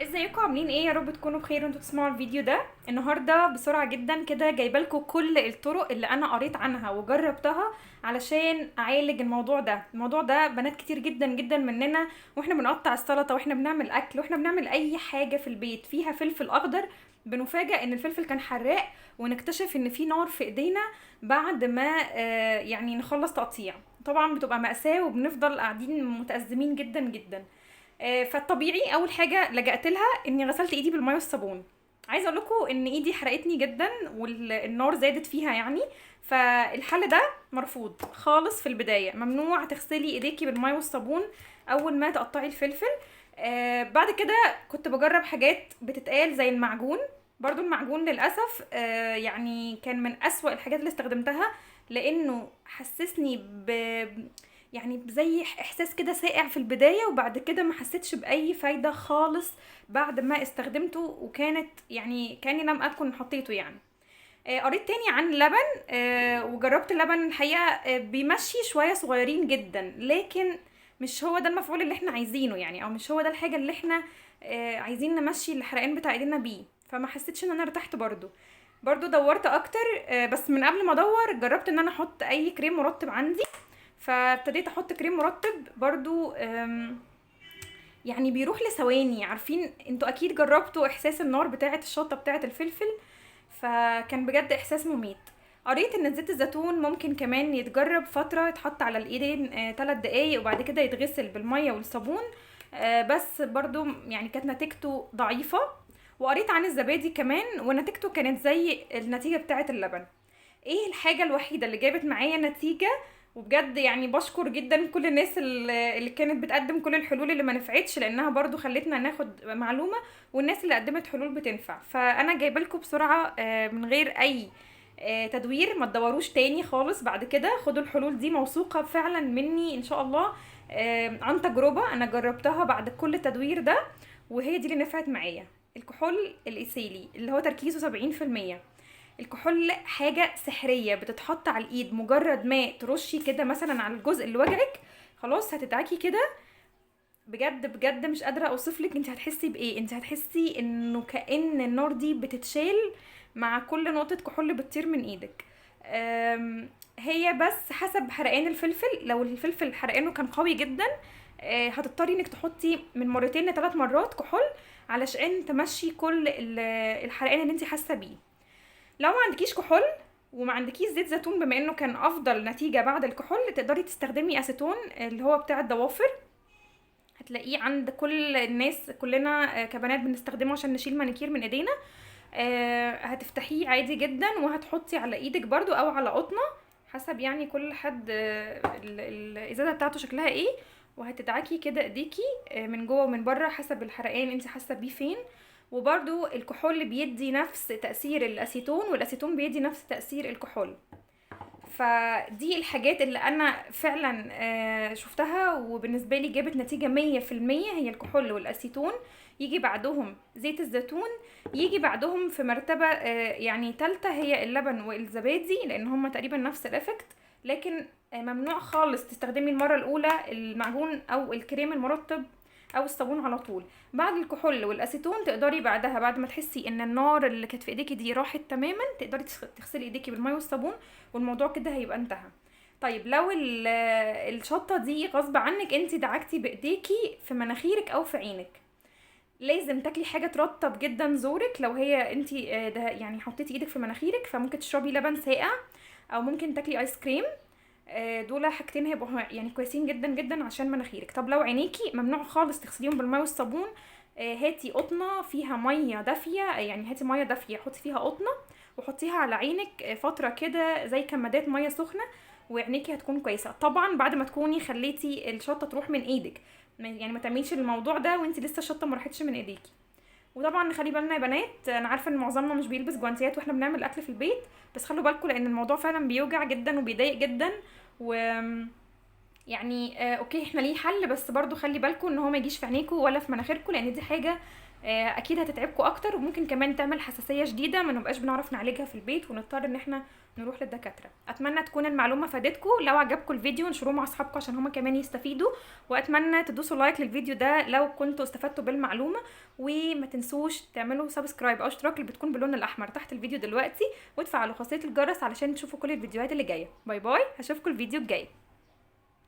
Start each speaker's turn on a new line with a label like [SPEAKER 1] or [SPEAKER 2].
[SPEAKER 1] ازيكم عاملين ايه؟ يا رب تكونوا بخير وانتوا تسمعوا الفيديو ده. النهارده بسرعه جدا كده جايبه لكم كل الطرق اللي انا قريت عنها وجربتها علشان اعالج الموضوع ده بنات كتير جدا جدا مننا، واحنا بنقطع السلطه واحنا بنعمل اكل واحنا بنعمل اي حاجه في البيت فيها فلفل اخضر، بنفاجئ ان الفلفل كان حراق ونكتشف ان في نار في ايدينا بعد ما يعني نخلص تقطيع. طبعا بتبقى مأساة وبنفضل قاعدين متأزمين جدا جدا. فالطبيعي اول حاجه لجأت لها اني غسلت ايدي بالميه والصابون. عايزه اقول لكم ان ايدي حرقتني جدا والنار زادت فيها يعني. فالحل ده مرفوض خالص. في البدايه ممنوع تغسلي ايديكي بالميه والصابون اول ما تقطعي الفلفل. بعد كده كنت بجرب حاجات بتتقال زي المعجون. برضو المعجون للأسف يعني كان من أسوأ الحاجات اللي استخدمتها، لأنه حسسني يعني زي احساس كده ساقع في البداية، وبعد كده ما حسيتش بأي فايدة خالص بعد ما استخدمته، وكانت يعني كأني لم أكن حطيته يعني. قريت تاني عن اللبن. وجربت اللبن الحقيقة. بيمشي شوية صغيرين جدا، لكن مش هو ده المفعول اللي احنا عايزينه يعني، او مش هو ده الحاجة اللي احنا عايزين نمشي الحرقان بتاع ايدينا بيه. فما حسيتش ان انا ارتحت برضو دورت اكتر. بس من قبل ما ادور جربت ان انا احط اي كريم مرطب عندي. فابتديت احط كريم مرطب برضو. يعني بيروح لثواني. عارفين انتوا اكيد جربتوا احساس النار بتاعه الشطه بتاعه الفلفل، فكان بجد احساس مميت. قريت ان زيت الزيتون ممكن كمان يتجرب فتره، يتحط على الايدين 3 دقايق وبعد كده يتغسل بالميه والصابون. بس برضو يعني كانت نتيجته ضعيفه. وقريت عن الزبادي كمان ونتيجته كانت زي النتيجه بتاعه اللبن. ايه الحاجة الوحيدة اللي جابت معايا نتيجة؟ وبجد يعني بشكر جدا كل الناس اللي كانت بتقدم كل الحلول اللي ما نفعتش، لانها برضو خلتنا ناخد معلومة، والناس اللي قدمت حلول بتنفع. فانا جايبه لكم بسرعة من غير اي تدوير. ما تدوروش تاني خالص بعد كده، خدوا الحلول دي موثوقة فعلا مني ان شاء الله. عن تجربة انا جربتها بعد كل التدوير ده، وهي دي اللي نفعت معايا. الكحول الإيثيلي اللي هو تركيزه 70%. الكحول حاجة سحرية بتتحط على الايد، مجرد ما ترشي كده مثلا على الجزء اللي وجعك خلاص هتدعكي كده. بجد بجد مش قادرة اوصفلك انت هتحسي بايه. انت هتحسي انه كأن النار دي بتتشال مع كل نقطة كحول بتطير من ايدك. هي بس حسب حرقان الفلفل. لو الفلفل حرقانه كان قوي جدا هتضطري انك تحطي من مرتين ل3 مرات كحول علشان تمشي كل الحرقان اللي انت حاسه بيه. لو ما عندكيش كحول وما عندكيش زيت زيتون، بما انه كان افضل نتيجة بعد الكحول، تقدري تستخدمي اسيتون اللي هو بتاع الضوافر. هتلاقيه عند كل الناس، كلنا كبنات بنستخدمه عشان نشيل مانيكير من ايدينا. هتفتحيه عادي جدا وهتحطي على ايدك برضو او على قطنة، حسب يعني كل حد الازازة بتاعته شكلها ايه. وهتدعكي كده ايديكي من جوه ومن بره حسب الحرقان انت حاسه بيه فين. وبرضو الكحول بيدي نفس تأثير الأسيتون، والأسيتون بيدي نفس تأثير الكحول. فدي الحاجات اللي أنا فعلا شفتها وبالنسبة لي جابت نتيجة 100%، هي الكحول والأسيتون. يجي بعدهم زيت الزيتون. يجي بعدهم في مرتبة يعني تالتة هي اللبن والزبادي، لأن هما تقريبا نفس الافكت. لكن ممنوع خالص تستخدمي المرة الأولى المعجون أو الكريم المرطب او الصابون على طول. بعد الكحول والاسيتون تقدري بعدها، بعد ما تحسي ان النار اللي كانت في ايديكي دي راحت تماما، تقدري تغسلي ايديكي بالميه والصابون، والموضوع كده هيبقى انتهى. طيب لو الشطه دي غصب عنك انت دعكتي بايديكي في مناخيرك او في عينك، لازم تاكلي حاجه ترطب جدا زورك. لو هي انت ده يعني حطيتي ايدك في مناخيرك، فممكن تشربي لبن ساقع او ممكن تاكلي ايس كريم. دول حاجتين هيبقوا يعني كويسين جدا جدا عشان مناخيرك. طب لو عينيكي، ممنوع خالص تغسليهم بالميه والصابون. هاتي قطنه فيها ميه دافيه، يعني هاتي ميه دافيه حطي فيها قطنه وحطيها على عينك فتره كده زي كمادات ميه سخنه، وعينيكي هتكون كويسه. طبعا بعد ما تكوني خليتي الشطه تروح من ايدك، يعني ما تعمليش الموضوع ده وانت لسه الشطه ما راحتش من ايديكي. وطبعا نخلي بالنا يا بنات، انا عارفه ان معظمنا مش بيلبس جوانتيات واحنا بنعمل اكل في البيت، بس خلوا بالكم لان الموضوع فعلا بيوجع جدا وبيضايق جدا. و يعني اوكي احنا ليه حل، بس برضو خلي بالكم ان هو ما يجيش في عينيكم ولا في مناخيركم، لان دي حاجه اكيد هتتعبكم اكتر، وممكن كمان تعمل حساسيه شديده ما نبقاش بنعرف نعالجها في البيت ونضطر ان احنا نروح للدكاتره. اتمنى تكون المعلومه فادتكم، لو عجبكم الفيديو انشروه مع اصحابكم عشان هما كمان يستفيدوا، واتمنى تدوسوا لايك للفيديو ده لو كنتوا استفدتوا بالمعلومه، وما تنسوش تعملوا سبسكرايب او اشتراك اللي بتكون باللون الاحمر تحت الفيديو دلوقتي، وتفعلوا خاصيه الجرس علشان تشوفوا كل الفيديوهات اللي جايه. باي باي، هشوفكم الفيديو الجاي.